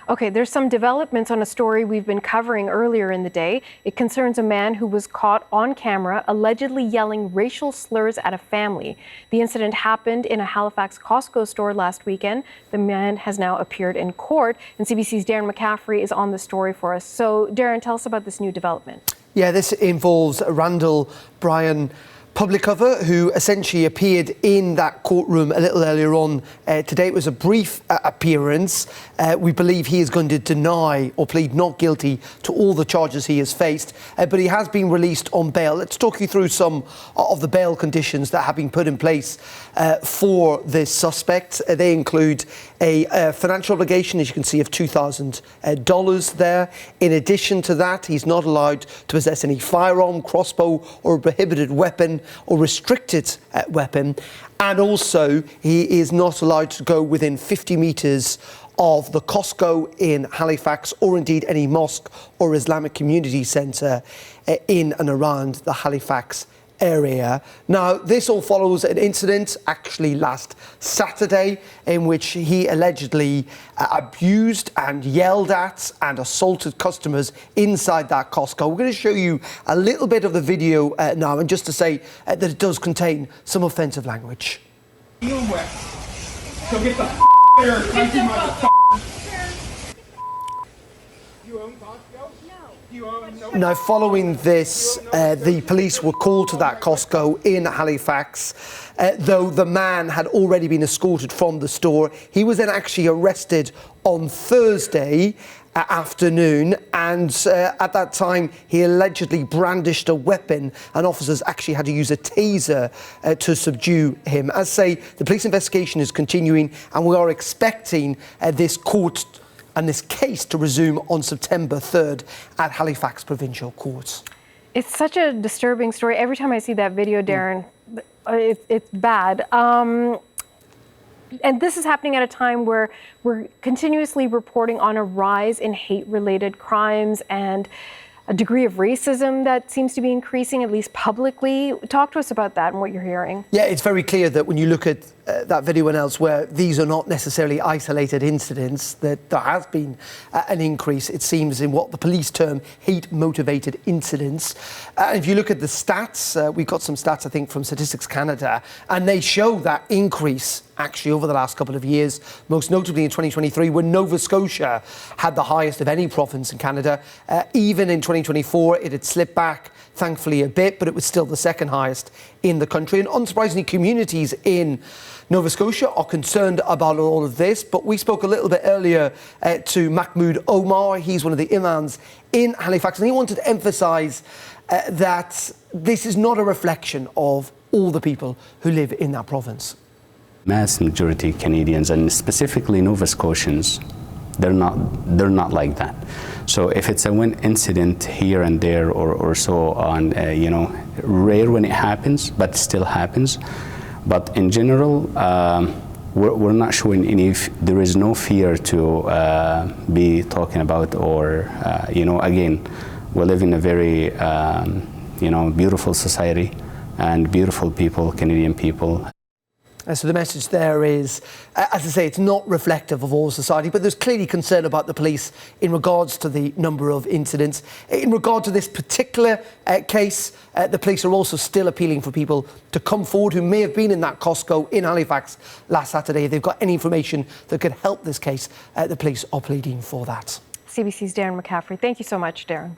Okay, there's some developments on a story we've been covering earlier in the day. It concerns a man who was caught on camera allegedly yelling racial slurs at a family. The incident happened in a Halifax Costco store last weekend. The man has now appeared in court, and CBC's Darren McCaffrey is on the story for us. So, Darren, tell us about this new development. Yeah, this involves Randall Byron Publicover, who essentially appeared in that courtroom a little earlier on today. It was a brief appearance. We believe he is going to deny or plead not guilty to all the charges he has faced, but he has been released on bail. Let's talk you through some of the bail conditions that have been put in place for this suspect. They include a financial obligation, as you can see, of $2,000 there. In addition to that, he's not allowed to possess any firearm, crossbow, or a prohibited weapon or restricted weapon. And also, he is not allowed to go within 50 metres of the Costco in Halifax, or indeed any mosque or Islamic community centre in and around the Halifax area. Now, this all follows an incident actually last Saturday in which he allegedly abused and yelled at and assaulted customers inside that Costco. We're going to show you a little bit of the video now, and just to say that it does contain some offensive language. Go get the there, country motherfucker. You own Costco? No. Now, following this, the police were called to that Costco in Halifax, though the man had already been escorted from the store. He was then actually arrested on Thursday afternoon, and at that time he allegedly brandished a weapon, and officers actually had to use a taser to subdue him. As say, the police investigation is continuing, and we are expecting this court and this case to resume on September 3rd at Halifax Provincial Court. It's such a disturbing story. Every time I see that video, Darren, it's bad. And this is happening at a time where we're continuously reporting on a rise in hate-related crimes and a degree of racism that seems to be increasing, at least publicly. Talk to us about that and what you're hearing. Yeah, it's very clear that when you look at that video and elsewhere, these are not necessarily isolated incidents, that there has been an increase, it seems, in what the police term hate-motivated incidents. If you look at the stats, we've got some stats, I think, from Statistics Canada, and they show that increase actually over the last couple of years, most notably in 2023, when Nova Scotia had the highest of any province in Canada. Even in 2024, it had slipped back, thankfully, a bit, but it was still the second highest in the country. And unsurprisingly, communities in Nova Scotia are concerned about all of this, but we spoke a little bit earlier to Mahmoud Omar. He's one of the imams in Halifax, and he wanted to emphasise that this is not a reflection of all the people who live in that province. Mass majority Canadians, and specifically Nova Scotians, they're not like that. So if it's a one incident here and there or so on, rare when it happens, but still happens. But in general, we're not showing any. There is no fear to be talking about, or again, we live in a very beautiful society and beautiful people, Canadian people. So the message there is, as I say, it's not reflective of all society, but there's clearly concern about the police in regards to the number of incidents. In regard to this particular case, the police are also still appealing for people to come forward who may have been in that Costco in Halifax last Saturday. If they've got any information that could help this case, the police are pleading for that. CBC's Darren McCaffrey. Thank you so much, Darren.